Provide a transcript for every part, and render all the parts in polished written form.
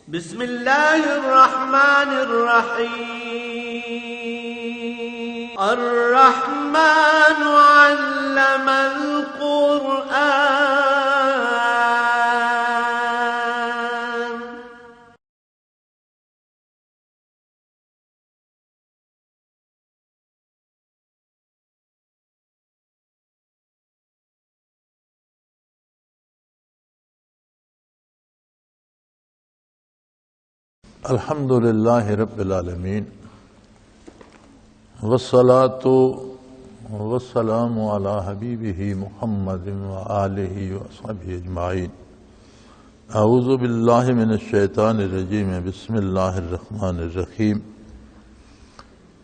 بسم الله الرحمن الرحيم. الرحمن علم القرآن. الحمد للہ رب العالمین والصلاة والسلام علی حبیبہ محمد وآلہ وصحبہ اجمعین. اعوذ باللہ من الشیطان الرجیم. بسم اللہ الرحمن الرحیم.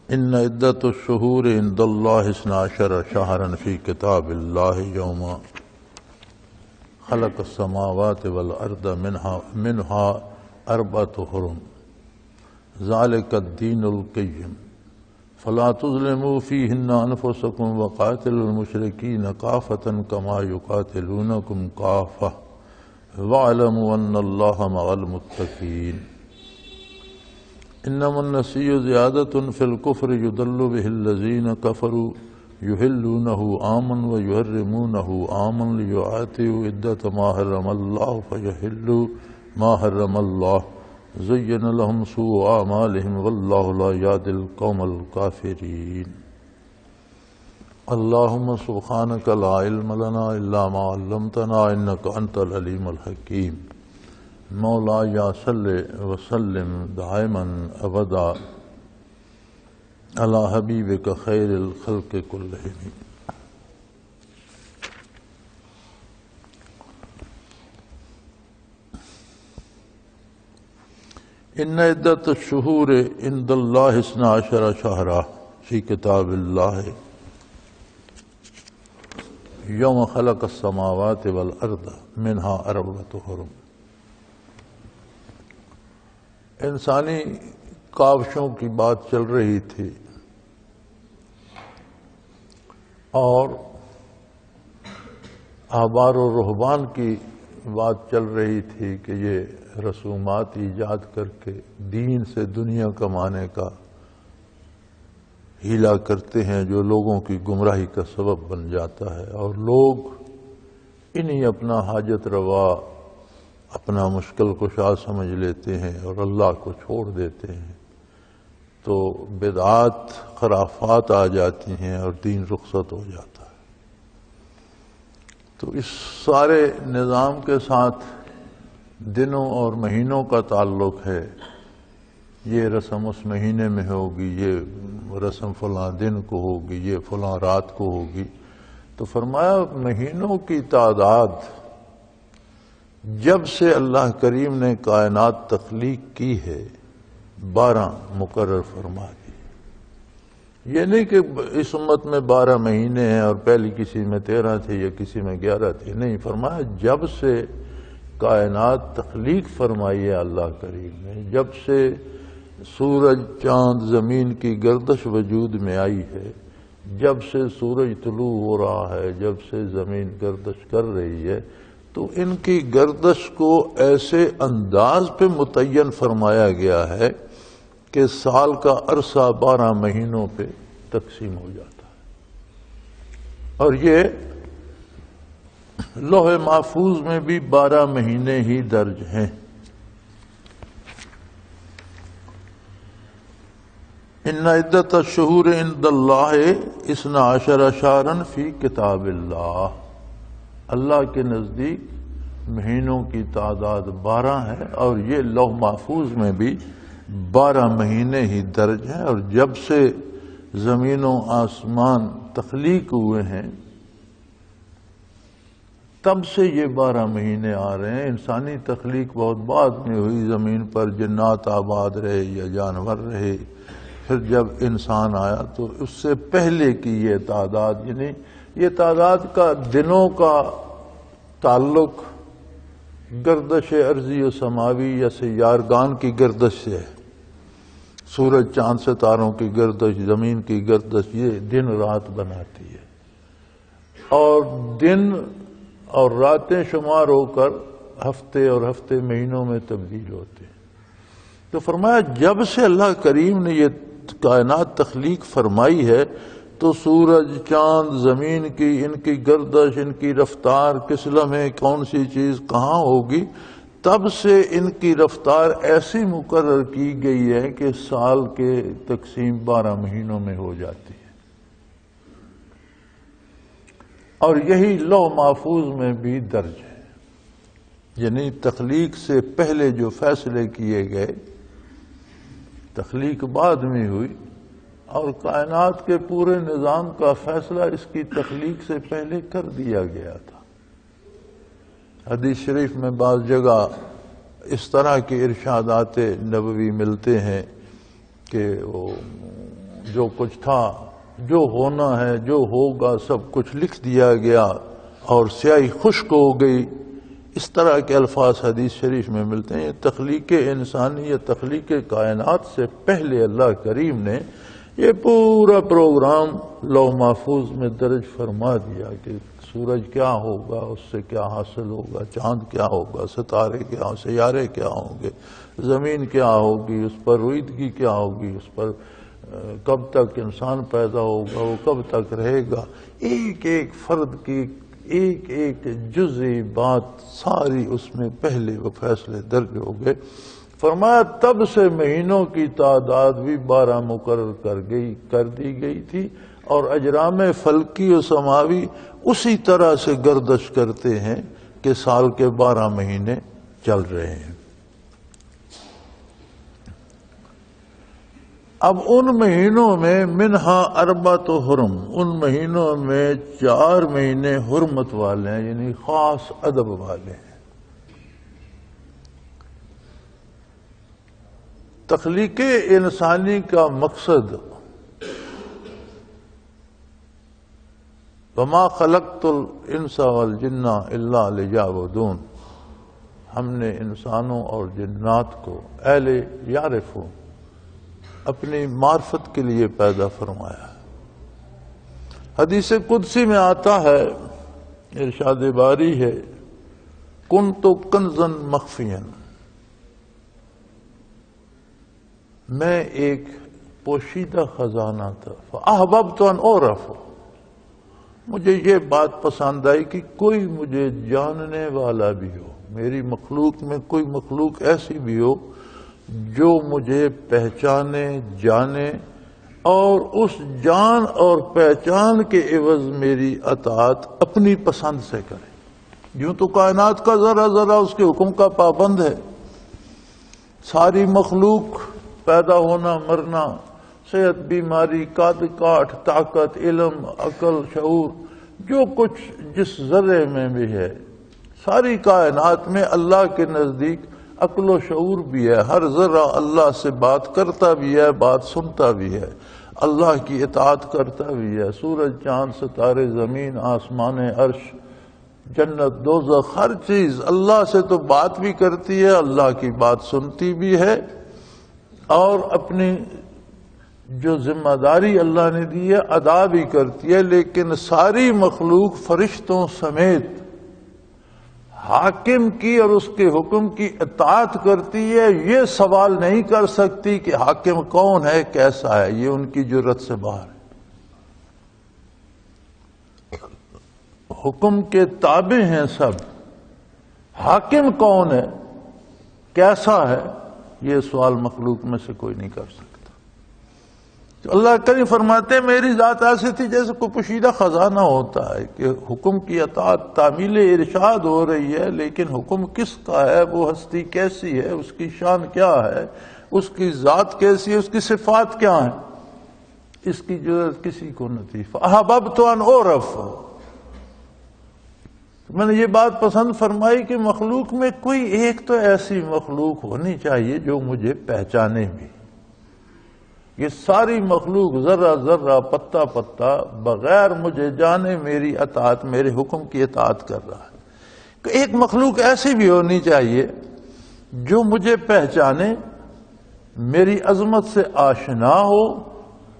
ان عدت الشہور عند اللہ 12 شہرا فی کتاب اللہ یوم خلق السماوات والارض منہا 4 حرم ذالک الدین القیم فلا تظلموا فیہن انفسکم وقاتلوا المشرکین کافۃ کما یقاتلونکم کافۃ واعلموا ان اللہ مع المتقین. انما النسیء زیادۃ فی الکفر یضل بہ الذین کفروا یحلونہ عاما ویحرمونہ عاما لیعاتوا عدۃ ما حرم اللہ فیحلوا ما حرم اللہ زین لهم سوء اعمالهم واللہ لا یهدی القوم الکافرین. اللہم سبحانک لا علم لنا الا ما علمتنا انک انت العلیم الحکیم. مولاي صل وسلم دائما ابدا على حبیبک خیر الخلق کلہم. ان عدت الشہور عند اللہ 12 شہرا فی کتاب اللہ یوم خلق السماوات والارض منہا 4 حرم. انسانی کاوشوں کی بات چل رہی تھی اور احبار و رہبان کی بات چل رہی تھی کہ یہ رسومات ایجاد کر کے دین سے دنیا کمانے کا ہیلا کرتے ہیں جو لوگوں کی گمراہی کا سبب بن جاتا ہے، اور لوگ انہی اپنا حاجت روا اپنا مشکل کشا سمجھ لیتے ہیں اور اللہ کو چھوڑ دیتے ہیں، تو بدعات خرافات آ جاتی ہیں اور دین رخصت ہو جاتا ہے. تو اس سارے نظام کے ساتھ دنوں اور مہینوں کا تعلق ہے. یہ رسم اس مہینے میں ہوگی، یہ رسم فلاں دن کو ہوگی، یہ فلاں رات کو ہوگی. تو فرمایا مہینوں کی تعداد جب سے اللہ کریم نے کائنات تخلیق کی ہے 12 مقرر فرما دی. یہ نہیں کہ اس امت میں 12 مہینے ہیں اور پہلی کسی میں 13 تھے یا کسی میں 11 تھے. نہیں، فرمایا جب سے کائنات تخلیق فرمائی ہے اللہ کریم نے، جب سے سورج چاند زمین کی گردش وجود میں آئی ہے، جب سے سورج طلوع ہو رہا ہے، جب سے زمین گردش کر رہی ہے، تو ان کی گردش کو ایسے انداز پہ متعین فرمایا گیا ہے کہ سال کا عرصہ 12 مہینوں پہ تقسیم ہو جاتا ہے. اور یہ لوح محفوظ میں بھی 12 مہینے ہی درج ہیں. ان عدت الشہور عند اللہ 12 شہرا فی کتاب اللہ. اللہ کے نزدیک مہینوں کی تعداد 12 ہے اور یہ لوح محفوظ میں بھی 12 مہینے ہی درج ہیں. اور جب سے زمین و آسمان تخلیق ہوئے ہیں تب سے یہ 12 مہینے آ رہے ہیں. انسانی تخلیق بہت بعد میں ہوئی، زمین پر جنات آباد رہے یا جانور رہے. پھر جب انسان آیا تو اس سے پہلے کی یہ تعداد، یعنی یہ تعداد کا دنوں کا تعلق گردش ارضی و سماوی یا سیارگان کی گردش سے ہے. سورج چاند ستاروں کی گردش، زمین کی گردش، یہ دن رات بناتی ہے. اور دن اور راتیں شمار ہو کر ہفتے اور ہفتے مہینوں میں تبدیل ہوتے ہیں. تو فرمایا جب سے اللہ کریم نے یہ کائنات تخلیق فرمائی ہے تو سورج، چاند، زمین کی ان کی گردش، ان کی رفتار، کس لمحے کون سی چیز کہاں ہوگی، تب سے ان کی رفتار ایسی مقرر کی گئی ہے کہ سال کے تقسیم 12 مہینوں میں ہو جاتی ہے، اور یہی لوح محفوظ میں بھی درج ہے۔ یعنی تخلیق سے پہلے جو فیصلے کیے گئے تخلیق بعد میں ہوئی، اور کائنات کے پورے نظام کا فیصلہ اس کی تخلیق سے پہلے کر دیا گیا تھا۔ حدیث شریف میں بعض جگہ اس طرح کے ارشادات نبوی ملتے ہیں کہ وہ جو کچھ تھا، جو ہونا ہے، جو ہوگا، سب کچھ لکھ دیا گیا اور سیاہی خشک ہو گئی، اس طرح کے الفاظ حدیث شریف میں ملتے ہیں۔ یہ تخلیق انسانی یا تخلیق کائنات سے پہلے اللہ کریم نے یہ پورا پروگرام لوح محفوظ میں درج فرما دیا کہ سورج کیا ہوگا، اس سے کیا حاصل ہوگا، چاند کیا ہوگا، ستارے کیا، سیارے کیا ہوں گے، زمین کیا ہوگی، اس پر رویدگی کیا ہوگی، اس پر کب تک انسان پیدا ہوگا، وہ کب تک رہے گا، ایک ایک فرد کی ایک ایک جزئی بات ساری اس میں پہلے وہ فیصلے درج ہو گئے۔ فرمایا تب سے مہینوں کی تعداد بھی 12 مقرر کر دی گئی تھی، اور اجرام فلکی و سماوی اسی طرح سے گردش کرتے ہیں کہ سال کے 12 مہینے چل رہے ہیں۔ اب ان مہینوں میں منہا اربعۃ حرم، ان مہینوں میں 4 مہینے حرمت والے ہیں، یعنی خاص ادب والے ہیں۔ تخلیق انسانی کا مقصد وما خلقت الانس والجن الا لیعبدون، ہم نے انسانوں اور جنات کو اہل یعرفون اپنی معرفت کے لیے پیدا فرمایا۔ حدیث قدسی میں آتا ہے، ارشاد باری ہے، کنت کنزا مخفیا، میں ایک پوشیدہ خزانہ تھا، فاحببت ان اعرف، مجھے یہ بات پسند آئی کہ کوئی مجھے جاننے والا بھی ہو، میری مخلوق میں کوئی مخلوق ایسی بھی ہو جو مجھے پہچانے، جانے، اور اس جان اور پہچان کے عوض میری اطاعت اپنی پسند سے کرے۔ یوں تو کائنات کا ذرا ذرا اس کے حکم کا پابند ہے، ساری مخلوق پیدا ہونا، مرنا، صحت، بیماری، قد کاٹ، طاقت، علم، عقل، شعور، جو کچھ جس ذرے میں بھی ہے، ساری کائنات میں اللہ کے نزدیک عقل و شعور بھی ہے، ہر ذرہ اللہ سے بات کرتا بھی ہے، بات سنتا بھی ہے، اللہ کی اطاعت کرتا بھی ہے۔ سورج، چاند، ستارے، زمین، آسمان، عرش، جنت، دوزخ، ہر چیز اللہ سے تو بات بھی کرتی ہے، اللہ کی بات سنتی بھی ہے، اور اپنی جو ذمہ داری اللہ نے دی ہے ادا بھی کرتی ہے۔ لیکن ساری مخلوق فرشتوں سمیت حاکم کی اور اس کے حکم کی اطاعت کرتی ہے، یہ سوال نہیں کر سکتی کہ حاکم کون ہے، کیسا ہے، یہ ان کی جرت سے باہر ہے۔ حکم کے تابع ہیں سب، حاکم کون ہے، کیسا ہے، یہ سوال مخلوق میں سے کوئی نہیں کر سکتا۔ تو اللہ کریم فرماتے ہیں میری ذات ایسی تھی جیسے کوئی پوشیدہ خزانہ ہوتا ہے کہ حکم کی اطاعت تعمیل ارشاد ہو رہی ہے، لیکن حکم کس کا ہے، وہ ہستی کیسی ہے، اس کی شان کیا ہے، اس کی ذات کیسی ہے، اس کی صفات کیا ہیں، اس کی ضرورت کسی کو نہ تھی۔ فاحببت ان اعرف، میں نے یہ بات پسند فرمائی کہ مخلوق میں کوئی ایک تو ایسی مخلوق ہونی چاہیے جو مجھے پہچانے بھی۔ یہ ساری مخلوق ذرہ ذرہ، پتا پتا، بغیر مجھے جانے میری اطاعت، میرے حکم کی اطاعت کر رہا ہے۔ کہ ایک مخلوق ایسی بھی ہونی چاہیے جو مجھے پہچانے، میری عظمت سے آشنا ہو،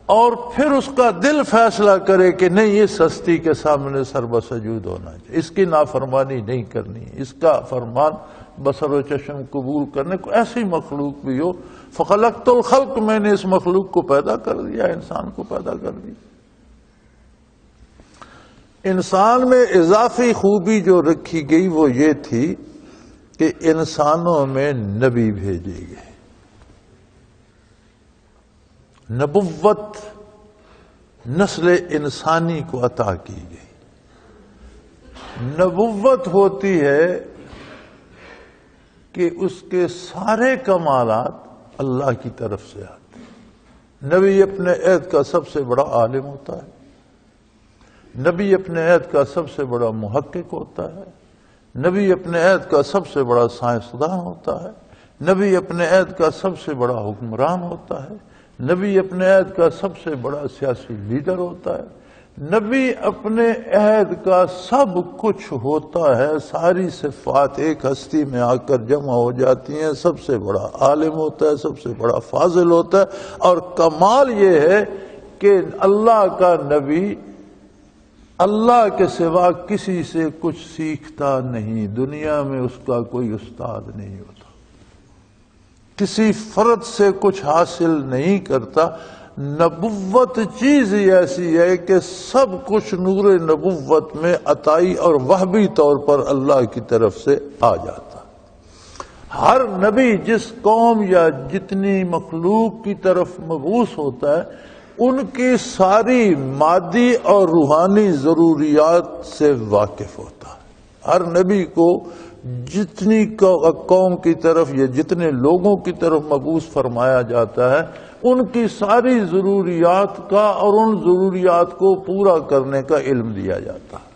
اور پھر اس کا دل فیصلہ کرے کہ نہیں، اس ہستی کے سامنے سر بسجود ہونا چاہیے، اس کی نافرمانی نہیں کرنی، اس کا فرمان بصر و چشم قبول کرنے کو ایسی مخلوق بھی ہو. فخلقت الخلق، میں نے اس مخلوق کو پیدا کر دیا، انسان کو پیدا کر دیا. انسان میں اضافی خوبی جو رکھی گئی وہ یہ تھی کہ انسانوں میں نبی بھیجے گئے. نبوت نسل انسانی کو عطا کی گئی. نبوت ہوتی ہے کہ اس کے سارے کمالات اللہ کی طرف سے آتے ہیں. نبی اپنے عہد کا سب سے بڑا عالم ہوتا ہے. نبی اپنے عہد کا سب سے بڑا محقق ہوتا ہے. نبی اپنے عہد کا سب سے بڑا سائنسدان ہوتا ہے. نبی اپنے عہد کا سب سے بڑا حکمران ہوتا ہے. نبی اپنے عہد کا سب سے بڑا سیاسی لیڈر ہوتا ہے. نبی اپنے عہد کا سب کچھ ہوتا ہے. ساری صفات ایک ہستی میں آ کر جمع ہو جاتی ہیں. سب سے بڑا عالم ہوتا ہے، سب سے بڑا فاضل ہوتا ہے. اور کمال یہ ہے کہ اللہ کا نبی اللہ کے سوا کسی سے کچھ سیکھتا نہیں. دنیا میں اس کا کوئی استاد نہیں ہوتا، کسی فرد سے کچھ حاصل نہیں کرتا. نبوت چیز ہی ایسی ہے کہ سب کچھ نور نبوت میں عطائی اور وہبی طور پر اللہ کی طرف سے آ جاتا. ہر نبی جس قوم یا جتنی مخلوق کی طرف مبعوث ہوتا ہے ان کی ساری مادی اور روحانی ضروریات سے واقف ہوتا ہے. ہر نبی کو جتنی قوم کی طرف یا جتنے لوگوں کی طرف مبعوث فرمایا جاتا ہے ان کی ساری ضروریات کا اور ان ضروریات کو پورا کرنے کا علم دیا جاتا ہے.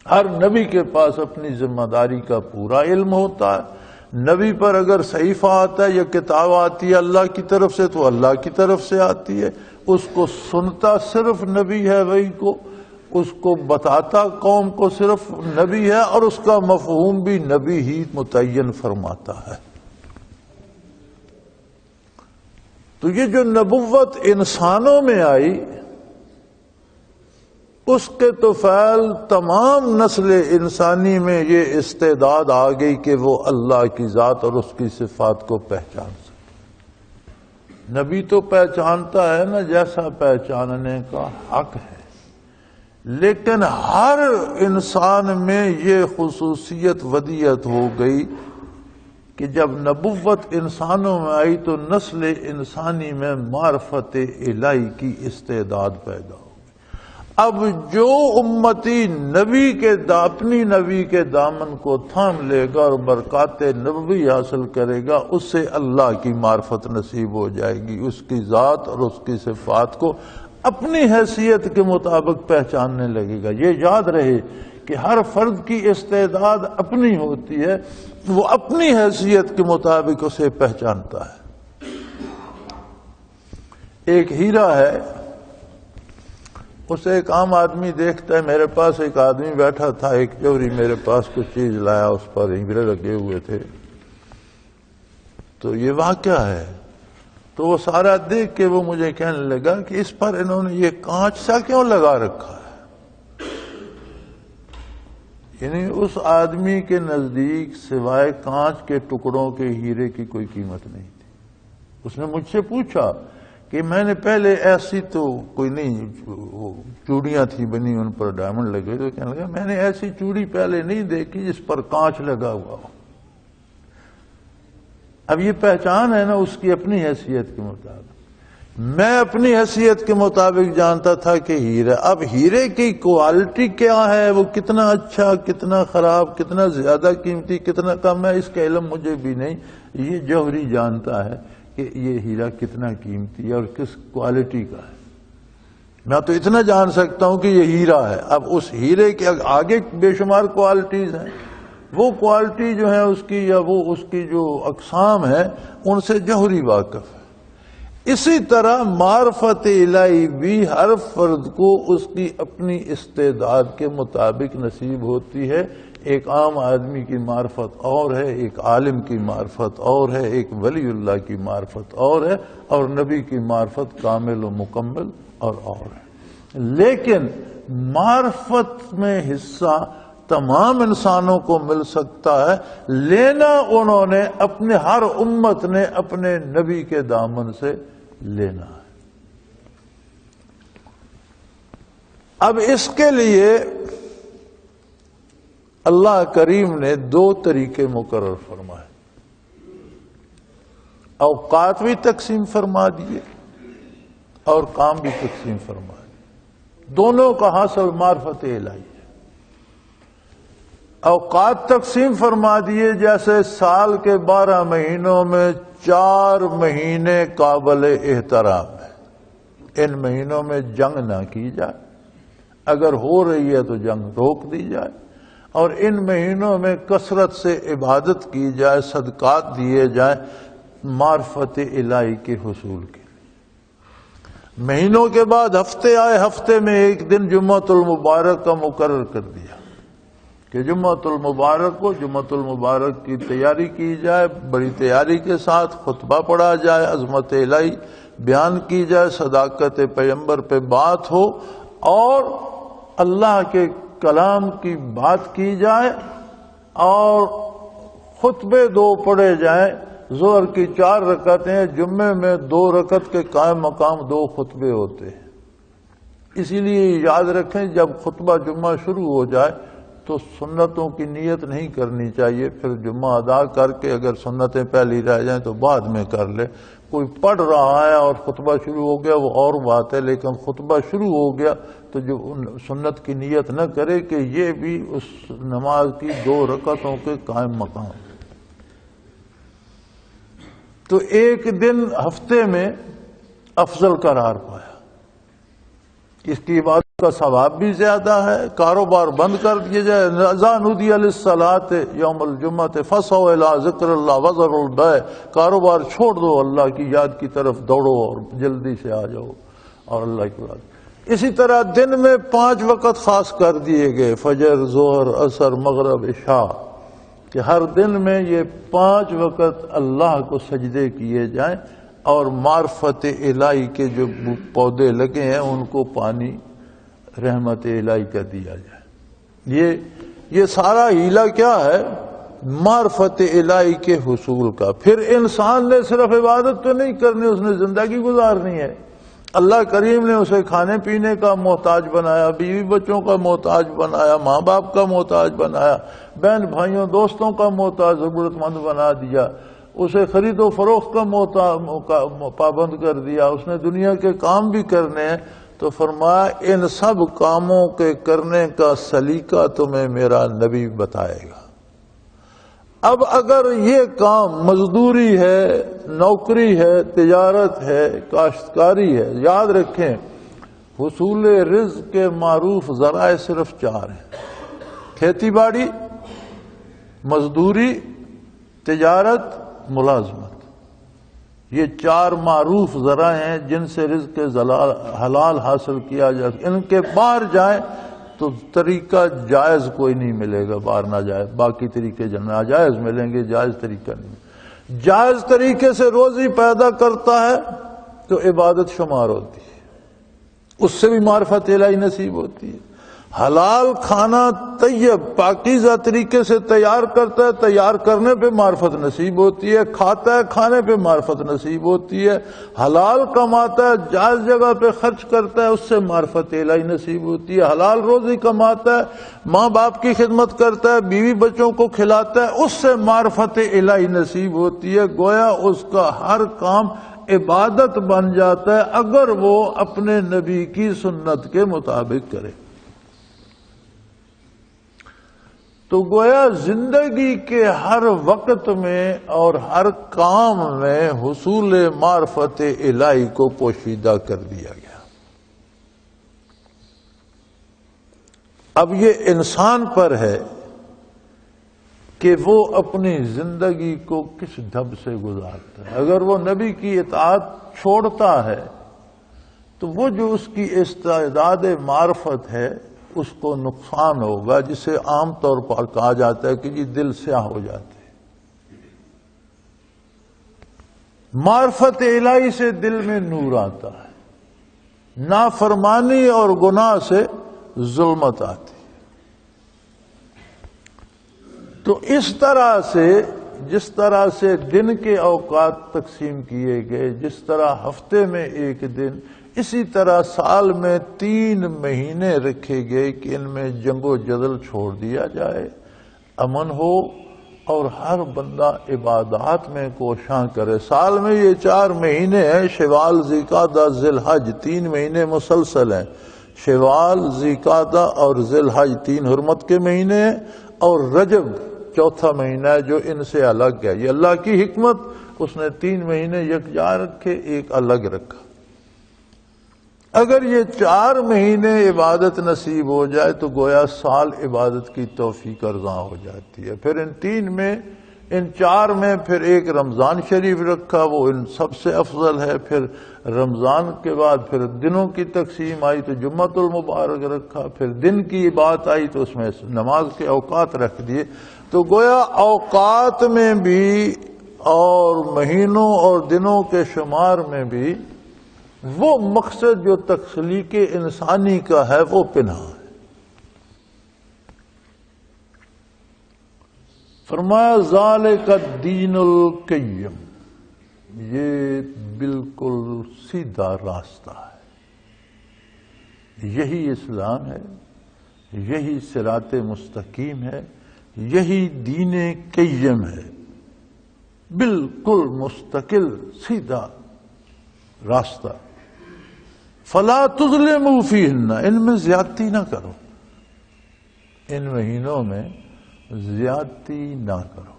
ہر نبی کے پاس اپنی ذمہ داری کا پورا علم ہوتا ہے. نبی پر اگر صحیفہ آتا ہے یا کتاب آتی ہے اللہ کی طرف سے تو اللہ کی طرف سے آتی ہے. اس کو سنتا صرف نبی ہے وہی کو، اس کو بتاتا قوم کو صرف نبی ہے، اور اس کا مفہوم بھی نبی ہی متعین فرماتا ہے. تو یہ جو نبوت انسانوں میں آئی اس کے تو فعل تمام نسل انسانی میں یہ استعداد آ گئی کہ وہ اللہ کی ذات اور اس کی صفات کو پہچان سکے. نبی تو پہچانتا ہے نا جیسا پہچاننے کا حق ہے، لیکن ہر انسان میں یہ خصوصیت ودیت ہو گئی کہ جب نبوت انسانوں میں آئی تو نسل انسانی میں معرفت الہی کی استعداد پیدا ہو. اب جو امتی نبی کے اپنی نبی کے دامن کو تھام لے گا اور برکات نبوی حاصل کرے گا اس سے اللہ کی معرفت نصیب ہو جائے گی. اس کی ذات اور اس کی صفات کو اپنی حیثیت کے مطابق پہچاننے لگے گا. یہ یاد رہے کہ ہر فرد کی استعداد اپنی ہوتی ہے، وہ اپنی حیثیت کے مطابق اسے پہچانتا ہے. ایک ہیرا ہے، اسے ایک عام آدمی دیکھتا ہے. میرے پاس ایک آدمی بیٹھا تھا، ایک جوہری میرے پاس کچھ چیز لایا، اس پر ہیرے لگے ہوئے تھے. تو یہ واقعہ ہے. تو وہ سارا دیکھ کے وہ مجھے کہنے لگا کہ اس پر انہوں نے یہ کانچ سا کیوں لگا رکھا ہے. یعنی اس آدمی کے نزدیک سوائے کانچ کے ٹکڑوں کے ہیرے کی کوئی قیمت نہیں تھی. اس نے مجھ سے پوچھا کہ میں نے پہلے ایسی تو کوئی نہیں، چوڑیاں تھی بنی ان پر ڈائمنڈ لگے، تو کہنے لگا میں نے ایسی چوڑی پہلے نہیں دیکھی جس پر کانچ لگا ہوا ہو. اب یہ پہچان ہے نا اس کی اپنی حیثیت کے مطابق. میں اپنی حیثیت کے مطابق جانتا تھا کہ ہیرا. اب ہیرے کی کوالٹی کیا ہے، وہ کتنا اچھا، کتنا خراب، کتنا زیادہ قیمتی، کتنا کم ہے، اس کا علم مجھے بھی نہیں. یہ جوہری جانتا ہے کہ یہ ہیرا کتنا قیمتی ہے اور کس کوالٹی کا ہے. میں تو اتنا جان سکتا ہوں کہ یہ ہیرا ہے. اب اس ہیرے کے آگے بے شمار کوالٹیز ہیں، وہ کوالٹی جو ہے اس کی یا وہ اس کی جو اقسام ہے ان سے جوہری واقف ہے. اسی طرح معرفت الہی بھی ہر فرد کو اس کی اپنی استعداد کے مطابق نصیب ہوتی ہے. ایک عام آدمی کی معرفت اور ہے، ایک عالم کی معرفت اور ہے، ایک ولی اللہ کی معرفت اور ہے، اور نبی کی معرفت کامل و مکمل اور ہے. لیکن معرفت میں حصہ تمام انسانوں کو مل سکتا ہے، لینا انہوں نے اپنے ہر امت نے اپنے نبی کے دامن سے لینا ہے۔ اب اس کے لیے اللہ کریم نے 2 طریقے مقرر فرمائے، اوقات بھی تقسیم فرما دیے اور کام بھی تقسیم فرما دیے، دونوں کا حاصل معرفت الہی ہے۔ اوقات تقسیم فرما دیے، جیسے سال کے 12 مہینوں میں 4 مہینے قابل احترام ہیں، ان مہینوں میں جنگ نہ کی جائے، اگر ہو رہی ہے تو جنگ روک دی جائے، اور ان مہینوں میں کثرت سے عبادت کی جائے، صدقات دیے جائیں معرفت الہی کے حصول کے لیے۔ مہینوں کے بعد ہفتے آئے، ہفتے میں ایک دن جمعۃ المبارک کا مقرر کر دیا کہ جمعۃ المبارک کو جمعۃ المبارک کی تیاری کی جائے، بڑی تیاری کے ساتھ خطبہ پڑھا جائے، عظمت الہی بیان کی جائے، صداقت پیغمبر پہ بات ہو اور اللہ کے کلام کی بات کی جائے، اور خطبے 2 پڑھے جائیں۔ ظہر کی 4 رکعتیں، جمعے میں 2 رکعت کے قائم مقام 2 خطبے ہوتے ہیں۔ اسی لیے یاد رکھیں جب خطبہ جمعہ شروع ہو جائے تو سنتوں کی نیت نہیں کرنی چاہیے، پھر جمعہ ادا کر کے اگر سنتیں پہلی رہ جائیں تو بعد میں کر لے۔ کوئی پڑھ رہا ہے اور خطبہ شروع ہو گیا وہ اور بات ہے، لیکن خطبہ شروع ہو گیا تو جو سنت کی نیت نہ کرے کہ یہ بھی اس نماز کی 2 رکعتوں کے قائم مقام۔ تو ایک دن ہفتے میں افضل قرار پایا، اس کی عبادت کا ثواب بھی زیادہ ہے، کاروبار بند کر دیے جائے۔ اذا نودی للصلاۃ یوم الجمعۃ فسعوا الی ذکر اللہ وذروا البیع، کاروبار چھوڑ دو، اللہ کی یاد کی طرف دوڑو اور جلدی سے آ جاؤ اور اللہ کی یاد۔ اسی طرح دن میں 5 وقت خاص کر دیے گئے، فجر، ظہر، عصر، مغرب، عشاء، کہ ہر دن میں یہ 5 وقت اللہ کو سجدے کیے جائیں اور معرفت الہی کے جو پودے لگے ہیں ان کو پانی رحمت الہی کا دیا جائے۔ یہ سارا ہیلا کیا ہے؟ معرفت الہی کے حصول کا۔ پھر انسان نے صرف عبادت تو نہیں کرنی، اس نے زندگی گزارنی ہے۔ اللہ کریم نے اسے کھانے پینے کا محتاج بنایا، بیوی بچوں کا محتاج بنایا، ماں باپ کا محتاج بنایا، بہن بھائیوں دوستوں کا محتاج ضرورت مند بنا دیا، اسے خرید و فروخت کا پابند کر دیا، اس نے دنیا کے کام بھی کرنے ہیں۔ تو فرمایا ان سب کاموں کے کرنے کا سلیقہ تمہیں میرا نبی بتائے گا۔ اب اگر یہ کام مزدوری ہے، نوکری ہے، تجارت ہے، کاشتکاری ہے، یاد رکھیں حصول رزق کے معروف ذرائع صرف 4 ہیں: کھیتی باڑی، مزدوری، تجارت، ملازمت۔ یہ 4 معروف ذرائع ہیں جن سے رزق حلال حاصل کیا جائے۔ ان کے باہر جائیں تو طریقہ جائز کوئی نہیں ملے گا، باہر نہ جائے، باقی طریقے ناجائز ملیں گے، جائز طریقہ نہیں۔ جائز طریقے سے روزی پیدا کرتا ہے تو عبادت شمار ہوتی ہے، اس سے بھی معرفت الہی نصیب ہوتی ہے۔ حلال کھانا طیب پاکیزہ طریقے سے تیار کرتا ہے، تیار کرنے پہ معرفت نصیب ہوتی ہے، کھاتا ہے کھانے پہ معرفت نصیب ہوتی ہے۔ حلال کماتا ہے، جائز جگہ پہ خرچ کرتا ہے، اس سے معرفت الہی نصیب ہوتی ہے۔ حلال روزی کماتا ہے، ماں باپ کی خدمت کرتا ہے، بیوی بچوں کو کھلاتا ہے، اس سے معرفت الہی نصیب ہوتی ہے۔ گویا اس کا ہر کام عبادت بن جاتا ہے اگر وہ اپنے نبی کی سنت کے مطابق کرے۔ تو گویا زندگی کے ہر وقت میں اور ہر کام میں حصول معرفت الہی کو پوشیدہ کر دیا گیا۔ اب یہ انسان پر ہے کہ وہ اپنی زندگی کو کس ڈھب سے گزارتا ہے۔ اگر وہ نبی کی اطاعت چھوڑتا ہے تو وہ جو اس کی استعداد معرفت ہے اس کو نقصان ہوگا، جسے عام طور پر کہا جاتا ہے کہ جی دل سیاہ ہو جاتے ہیں۔ معرفت الہی سے دل میں نور آتا ہے، نافرمانی اور گناہ سے ظلمت آتی ہے۔ تو اس طرح سے جس طرح سے دن کے اوقات تقسیم کیے گئے، جس طرح ہفتے میں ایک دن، اسی طرح سال میں 3 مہینے رکھے گئے کہ ان میں جنگ و جدل چھوڑ دیا جائے، امن ہو اور ہر بندہ عبادات میں کوشاں کرے۔ سال میں یہ 4 مہینے ہیں، شوال، ذوالقعدہ، ذی الحج، 3 مہینے مسلسل ہیں۔ شوال، ذوالقعدہ اور ذی الحج 3 حرمت کے مہینے ہیں، اور رجب 4تھا مہینہ ہے جو ان سے الگ ہے۔ یہ اللہ کی حکمت، اس نے 3 مہینے یکجا رکھے، ایک الگ رکھا۔ اگر یہ 4 مہینے عبادت نصیب ہو جائے تو گویا سال عبادت کی توفیق ارزاں ہو جاتی ہے۔ پھر ان 4 میں پھر ایک رمضان شریف رکھا، وہ ان سب سے افضل ہے۔ پھر رمضان کے بعد پھر دنوں کی تقسیم آئی تو جمعۃ المبارک رکھا، پھر دن کی بات آئی تو اس میں نماز کے اوقات رکھ دیے۔ تو گویا اوقات میں بھی اور مہینوں اور دنوں کے شمار میں بھی وہ مقصد جو تخلیق انسانی کا ہے وہ پنہاں ہے۔ فرمایا ذالک الدین القیم، یہ بالکل سیدھا راستہ ہے، یہی اسلام ہے، یہی صراط مستقیم ہے، یہی دین قیم ہے، بالکل مستقل سیدھا راستہ۔ فلا تظلموا فیہن، ان میں زیادتی نہ کرو، ان مہینوں میں زیادتی نہ کرو۔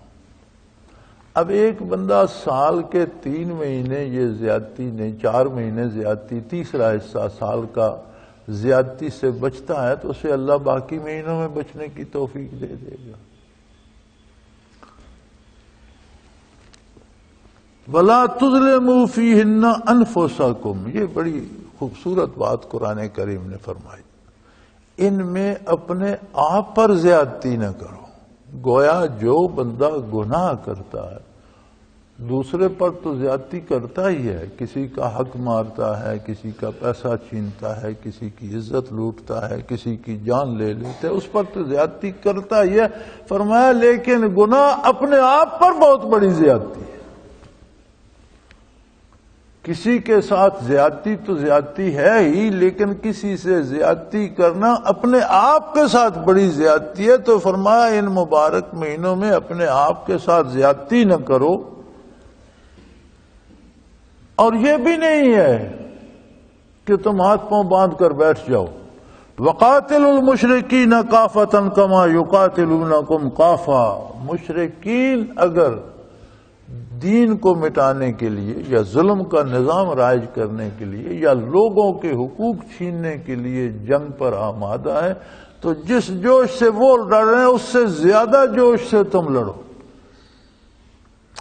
اب ایک بندہ سال کے 3 مہینے یہ زیادتی نہیں، 4 مہینے زیادتی، تیسرا حصہ سال کا زیادتی سے بچتا ہے تو اسے اللہ باقی مہینوں میں بچنے کی توفیق دے دے گا۔ وَلَا تُظْلِمُوا فِيهِنَّ أَنفُسَكُمْ، یہ بڑی خوبصورت بات قرآن کریم نے فرمائی، ان میں اپنے آپ پر زیادتی نہ کرو۔ گویا جو بندہ گناہ کرتا ہے دوسرے پر تو زیادتی کرتا ہی ہے، کسی کا حق مارتا ہے، کسی کا پیسہ چھینتا ہے، کسی کی عزت لوٹتا ہے، کسی کی جان لے لیتا ہے، اس پر تو زیادتی کرتا ہی ہے۔ فرمایا لیکن گناہ اپنے آپ پر بہت بڑی زیادتی ہے۔ کسی کے ساتھ زیادتی تو زیادتی ہے ہی، لیکن کسی سے زیادتی کرنا اپنے آپ کے ساتھ بڑی زیادتی ہے۔ تو فرمایا ان مبارک مہینوں میں اپنے آپ کے ساتھ زیادتی نہ کرو، اور یہ بھی نہیں ہے کہ تم ہاتھ پاؤں باندھ کر بیٹھ جاؤ۔ وَقَاتِلُوا الْمُشْرِكِينَ كَافَةً كَمَا يُقَاتِلُونَكُمْ كَافَةً، مشرکین اگر دین کو مٹانے کے لیے یا ظلم کا نظام رائج کرنے کے لیے یا لوگوں کے حقوق چھیننے کے لیے جنگ پر آمادہ ہے تو جس جوش سے وہ لڑ رہے ہیں اس سے زیادہ جوش سے تم لڑو۔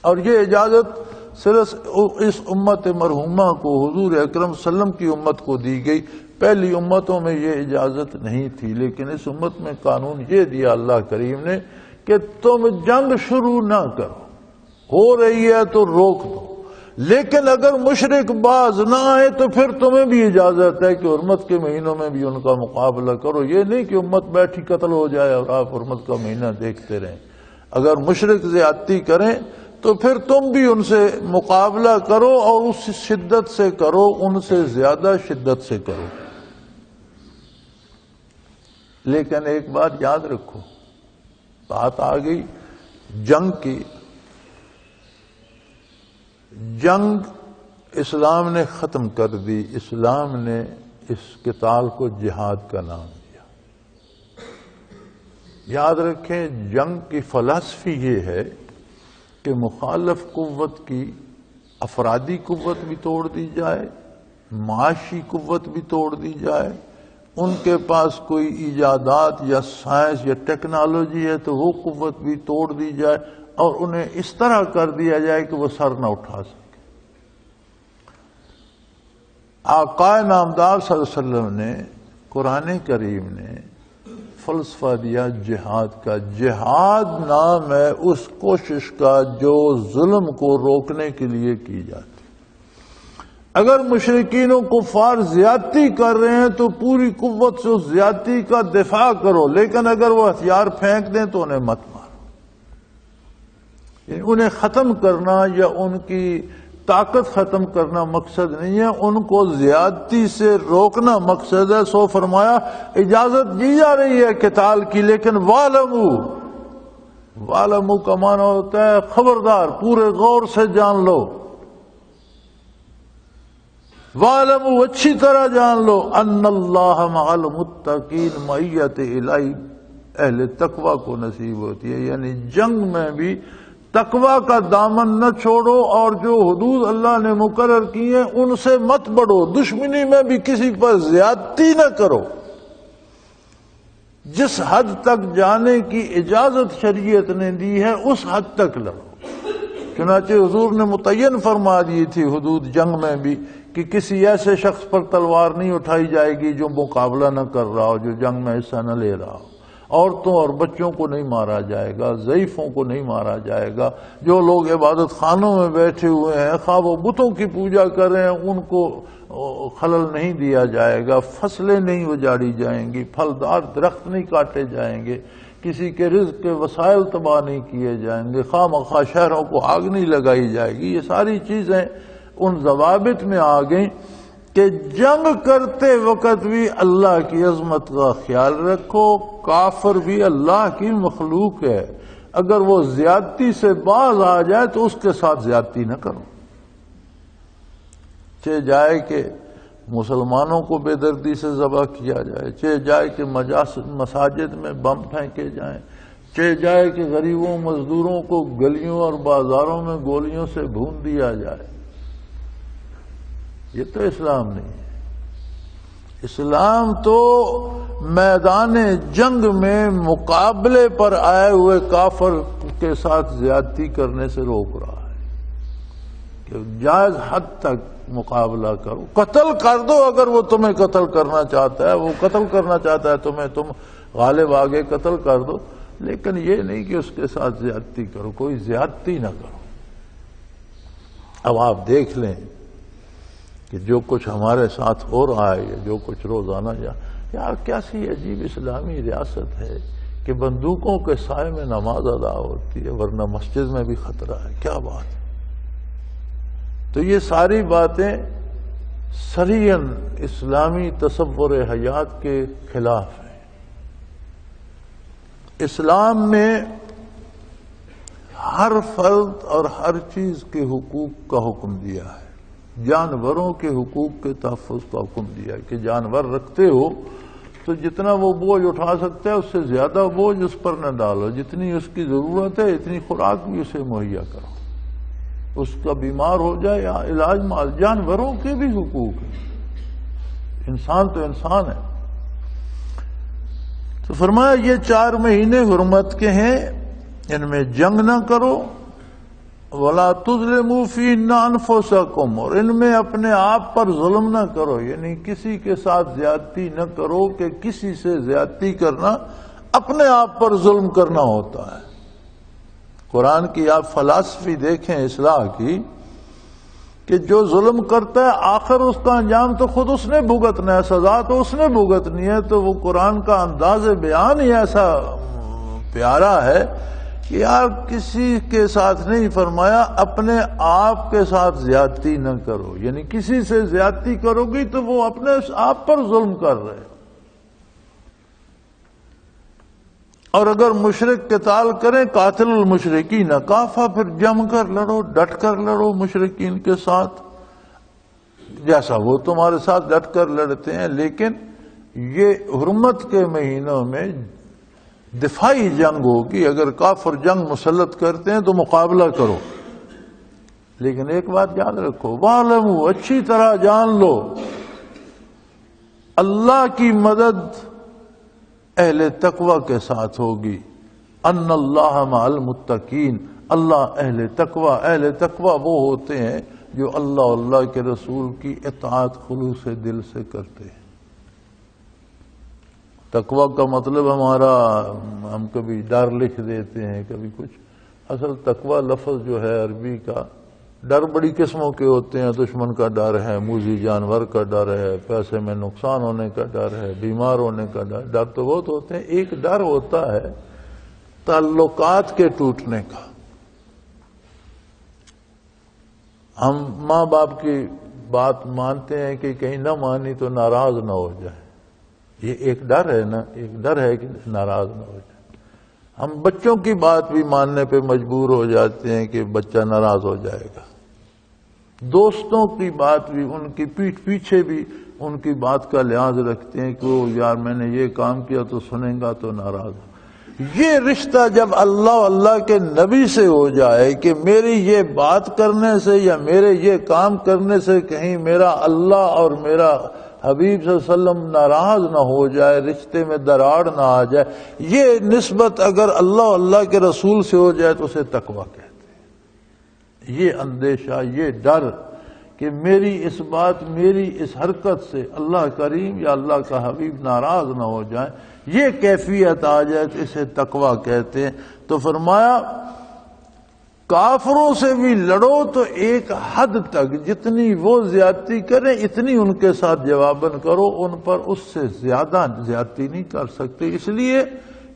اور یہ اجازت صرف اس امت مرحومہ کو، حضور اکرم صلی اللہ علیہ وسلم کی امت کو دی گئی۔ پہلی امتوں میں یہ اجازت نہیں تھی، لیکن اس امت میں قانون یہ دیا اللہ کریم نے کہ تم جنگ شروع نہ کرو، ہو رہی ہے تو روک دو، لیکن اگر مشرک باز نہ آئے تو پھر تمہیں بھی اجازت ہے کہ حرمت کے مہینوں میں بھی ان کا مقابلہ کرو۔ یہ نہیں کہ امت بیٹھی قتل ہو جائے اور آپ حرمت کا مہینہ دیکھتے رہیں۔ اگر مشرک زیادتی کریں تو پھر تم بھی ان سے مقابلہ کرو، اور اس شدت سے کرو، ان سے زیادہ شدت سے کرو۔ لیکن ایک بات یاد رکھو، بات آ گئی جنگ کی۔ جنگ اسلام نے ختم کر دی، اسلام نے اس قتال کو جہاد کا نام دیا۔ یاد رکھیں جنگ کی فلسفی یہ ہے کہ مخالف قوت کی افرادی قوت بھی توڑ دی جائے، معاشی قوت بھی توڑ دی جائے، ان کے پاس کوئی ایجادات یا سائنس یا ٹیکنالوجی ہے تو وہ قوت بھی توڑ دی جائے، اور انہیں اس طرح کر دیا جائے کہ وہ سر نہ اٹھا سکے۔ آقا نامدار صلی اللہ علیہ وسلم نے، قرآن کریم نے فلسفہ دیا جہاد کا۔ جہاد نام ہے اس کوشش کا جو ظلم کو روکنے کے لیے کی جاتی۔ اگر مشرکین و کفار زیادتی کر رہے ہیں تو پوری قوت سے اس زیادتی کا دفاع کرو، لیکن اگر وہ ہتھیار پھینک دیں تو انہیں مت مارو۔ یعنی انہیں ختم کرنا یا ان کی طاقت ختم کرنا مقصد نہیں ہے، ان کو زیادتی سے روکنا مقصد ہے۔ سو فرمایا اجازت دی جا رہی ہے قتال کی، لیکن وَاعْلَمُوا کا معنی ہوتا ہے خبردار، پورے غور سے جان لو، وَاعْلَمُوا اچھی طرح جان لو، ان اللہ مع المتقین، معیت الہی اہل تقوی کو نصیب ہوتی ہے۔ یعنی جنگ میں بھی تقوی کا دامن نہ چھوڑو، اور جو حدود اللہ نے مقرر کی ہیں ان سے مت بڑھو، دشمنی میں بھی کسی پر زیادتی نہ کرو، جس حد تک جانے کی اجازت شریعت نے دی ہے اس حد تک لڑو۔ چنانچہ حضور نے متعین فرما دی تھی حدود جنگ میں بھی کہ کسی ایسے شخص پر تلوار نہیں اٹھائی جائے گی جو مقابلہ نہ کر رہا ہو، جو جنگ میں حصہ نہ لے رہا ہو، عورتوں اور بچوں کو نہیں مارا جائے گا، ضعیفوں کو نہیں مارا جائے گا، جو لوگ عبادت خانوں میں بیٹھے ہوئے ہیں خواہ وہ بتوں کی پوجا کر رہے ہیں ان کو خلل نہیں دیا جائے گا، فصلیں نہیں اجاڑی جائیں گی، پھلدار درخت نہیں کاٹے جائیں گے، کسی کے رزق کے وسائل تباہ نہیں کیے جائیں گے، خواہ مخواہ شہروں کو آگ نہیں لگائی جائے گی۔ یہ ساری چیزیں ان ضوابط میں آ گئیں کہ جنگ کرتے وقت بھی اللہ کی عظمت کا خیال رکھو، کافر بھی اللہ کی مخلوق ہے، اگر وہ زیادتی سے باز آ جائے تو اس کے ساتھ زیادتی نہ کرو، چاہے جائے کہ مسلمانوں کو بے دردی سے ذبح کیا جائے، چاہے جائے کہ مساجد میں بم پھینکے جائیں، چاہے جائے کہ غریبوں مزدوروں کو گلیوں اور بازاروں میں گولیوں سے بھون دیا جائے۔ یہ تو اسلام نہیں ہے۔ اسلام تو میدان جنگ میں مقابلے پر آئے ہوئے کافر کے ساتھ زیادتی کرنے سے روک رہا ہے کہ جائز حد تک مقابلہ کرو، قتل کر دو اگر وہ تمہیں قتل کرنا چاہتا ہے، وہ قتل کرنا چاہتا ہے تمہیں، تم غالب آگے قتل کر دو، لیکن یہ نہیں کہ اس کے ساتھ زیادتی کرو، کوئی زیادتی نہ کرو۔ اب آپ دیکھ لیں کہ جو کچھ ہمارے ساتھ ہو رہا ہے، یا جو کچھ روزانہ یار کیسی عجیب اسلامی ریاست ہے کہ بندوقوں کے سائے میں نماز ادا ہوتی ہے، ورنہ مسجد میں بھی خطرہ ہے، کیا بات ہے۔ تو یہ ساری باتیں صریحاً اسلامی تصور حیات کے خلاف ہیں۔ اسلام میں ہر فرد اور ہر چیز کے حقوق کا حکم دیا ہے، جانوروں کے حقوق کے تحفظ کا حکم دیا ہے کہ جانور رکھتے ہو تو جتنا وہ بوجھ اٹھا سکتا ہے اس سے زیادہ بوجھ اس پر نہ ڈالو، جتنی اس کی ضرورت ہے اتنی خوراک بھی اسے مہیا کرو، اس کا بیمار ہو جائے یا علاج مال، جانوروں کے بھی حقوق ہیں، انسان تو انسان ہے۔ تو فرمایا یہ 4 مہینے حرمت کے ہیں، ان میں جنگ نہ کرو، وَلَا تُظْلِمُوا فِيهِنَّ أَنفُسَكُمْ، اور ان میں اپنے آپ پر ظلم نہ کرو، یعنی کسی کے ساتھ زیادتی نہ کرو، کہ کسی سے زیادتی کرنا اپنے آپ پر ظلم کرنا ہوتا ہے۔ قرآن کی آپ فلسفی دیکھیں اصلاح کی، کہ جو ظلم کرتا ہے آخر اس کا انجام تو خود اس نے بھگتنا ہے، سزا تو اس نے بھگتنی ہے۔ تو وہ قرآن کا انداز بیان ہی ایسا پیارا ہے کہ یار کسی کے ساتھ نہیں فرمایا اپنے آپ کے ساتھ زیادتی نہ کرو، یعنی کسی سے زیادتی کرو گی تو وہ اپنے آپ پر ظلم کر رہے۔ اور اگر مشرک قتال کریں قاتل المشرکین کافہ، پھر جم کر لڑو، ڈٹ کر لڑو مشرکین کے ساتھ، جیسا وہ تمہارے ساتھ ڈٹ کر لڑتے ہیں۔ لیکن یہ حرمت کے مہینوں میں دفاعی جنگ ہوگی، اگر کافر جنگ مسلط کرتے ہیں تو مقابلہ کرو، لیکن ایک بات یاد رکھو، وَاعْلَمُوا، اچھی طرح جان لو، اللہ کی مدد اہل تقوی کے ساتھ ہوگی، ان اللہ مع المتقین، اللہ اہل تقوی وہ ہوتے ہیں جو اللہ کے رسول کی اطاعت خلوص دل سے کرتے ہیں۔ تقوی کا مطلب ہم کبھی ڈر لکھ دیتے ہیں، کبھی کچھ، اصل تقوی لفظ جو ہے عربی کا، ڈر بڑی قسموں کے ہوتے ہیں، دشمن کا ڈر ہے، موذی جانور کا ڈر ہے، پیسے میں نقصان ہونے کا ڈر ہے، بیمار ہونے کا ڈر تو بہت ہوتے ہیں۔ ایک ڈر ہوتا ہے تعلقات کے ٹوٹنے کا، ہم ماں باپ کی بات مانتے ہیں کہ کہیں نہ مانی تو ناراض نہ ہو جائے، یہ ایک ڈر ہے نا، ایک ڈر ہے کہ ناراض نہ ہو جائے۔ ہم بچوں کی بات بھی ماننے پہ مجبور ہو جاتے ہیں کہ بچہ ناراض ہو جائے گا، دوستوں کی بات بھی، ان کی پیٹھ پیچھے بھی ان کی بات کا لحاظ رکھتے ہیں کہ وہ یار میں نے یہ کام کیا تو سنیں گا تو ناراض ہو۔ یہ رشتہ جب اللہ کے نبی سے ہو جائے کہ میری یہ بات کرنے سے یا میرے یہ کام کرنے سے کہیں میرا اللہ اور میرا حبیب صلی اللہ علیہ وسلم ناراض نہ ہو جائے، رشتے میں دراڑ نہ آ جائے، یہ نسبت اگر اللہ کے رسول سے ہو جائے تو اسے تقویٰ کہتے ہیں۔ یہ اندیشہ، یہ ڈر کہ میری اس بات، میری اس حرکت سے اللہ کریم یا اللہ کا حبیب ناراض نہ ہو جائے، یہ کیفیت آ جائے تو اسے تقویٰ کہتے ہیں۔ تو فرمایا کافروں سے بھی لڑو تو ایک حد تک، جتنی وہ زیادتی کریں اتنی ان کے ساتھ جواباً کرو، ان پر اس سے زیادہ زیادتی نہیں کر سکتے، اس لیے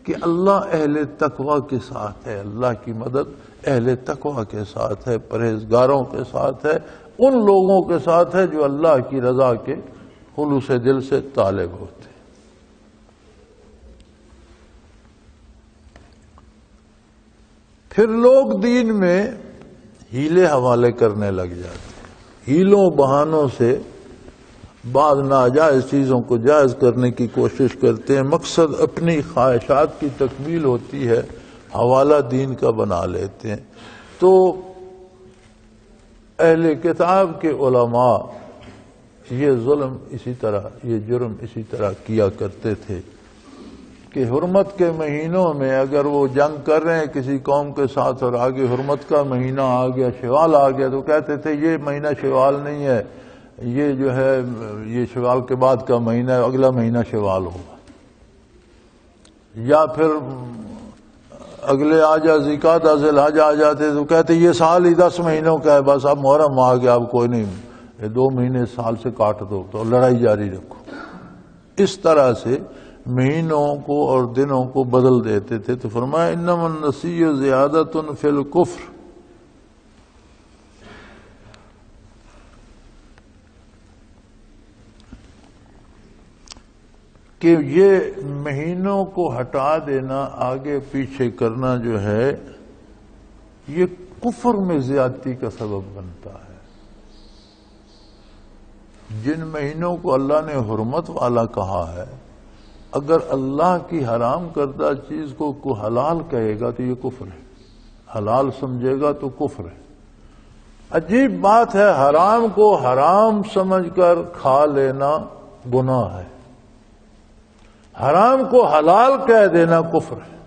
کہ اللہ اہل تقویٰ کے ساتھ ہے، اللہ کی مدد اہل تقویٰ کے ساتھ ہے، پرہیزگاروں کے ساتھ ہے، ان لوگوں کے ساتھ ہے جو اللہ کی رضا کے خلوص دل سے طالب ہوتے ہیں۔ پھر لوگ دین میں ہیلے حوالے کرنے لگ جاتے ہیں، ہیلوں بہانوں سے بعض ناجائز چیزوں کو جائز کرنے کی کوشش کرتے ہیں، مقصد اپنی خواہشات کی تکمیل ہوتی ہے، حوالہ دین کا بنا لیتے ہیں۔ تو اہل کتاب کے علماء یہ ظلم اسی طرح، یہ جرم اسی طرح کیا کرتے تھے کہ حرمت کے مہینوں میں اگر وہ جنگ کر رہے ہیں کسی قوم کے ساتھ اور آگے حرمت کا مہینہ آ گیا، شوال آ گیا، تو کہتے تھے یہ مہینہ شوال نہیں ہے، یہ جو ہے یہ شوال کے بعد کا مہینہ ہے، اگلا مہینہ شوال ہوگا۔ یا پھر اگلے ذی-القعدہ ذی الحجہ آ جاتے تو کہتے یہ سال ہی 10 مہینوں کا ہے، بس اب محرم آ گیا، اب کوئی نہیں، یہ 2 مہینے سال سے کاٹ دو، تو لڑائی جاری رکھو۔ اس طرح سے مہینوں کو اور دنوں کو بدل دیتے تھے۔ تو فرمایا انما النسیء زیادۃ فی الکفر، کہ یہ مہینوں کو ہٹا دینا، آگے پیچھے کرنا جو ہے، یہ کفر میں زیادتی کا سبب بنتا ہے۔ جن مہینوں کو اللہ نے حرمت والا کہا ہے، اگر اللہ کی حرام کردہ چیز کو کوئی حلال کہے گا تو یہ کفر ہے، حلال سمجھے گا تو کفر ہے۔ عجیب بات ہے، حرام کو حرام سمجھ کر کھا لینا گناہ ہے، حرام کو حلال کہہ دینا کفر ہے۔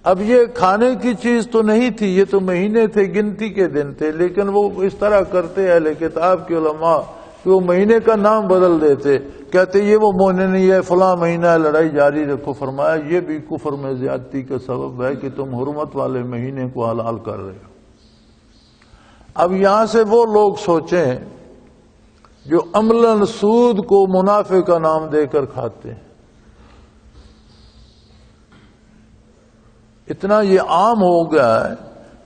اب یہ کھانے کی چیز تو نہیں تھی، یہ تو مہینے تھے، گنتی کے دن تھے، لیکن وہ اس طرح کرتے اہل کتاب کے علماء کہ وہ مہینے کا نام بدل دیتے، کہتے یہ وہ مہینے نہیں ہے، فلاں مہینہ ہے، لڑائی جاری رکھو۔ فرمایا یہ بھی کفر میں زیادتی کا سبب ہے کہ تم حرمت والے مہینے کو حلال کر رہے ہو۔ اب یہاں سے وہ لوگ سوچیں جو عملاً سود کو منافع کا نام دے کر کھاتے ہیں، اتنا یہ عام ہو گیا ہے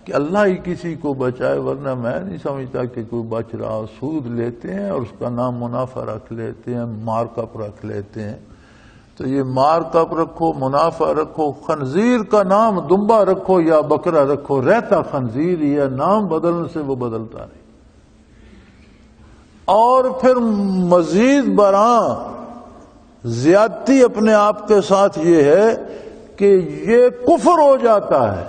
کہ اللہ ہی کسی کو بچائے، ورنہ میں نہیں سمجھتا کہ کوئی بچ رہا۔ سود لیتے ہیں اور اس کا نام منافع رکھ لیتے ہیں، مارک اپ رکھ لیتے ہیں۔ تو یہ مارک اپ رکھو، منافع رکھو، خنزیر کا نام دمبا رکھو یا بکرا رکھو، رہتا خنزیر ہی ہے، نام بدلنے سے وہ بدلتا نہیں۔ اور پھر مزید برآں زیادتی اپنے آپ کے ساتھ یہ ہے کہ یہ کفر ہو جاتا ہے۔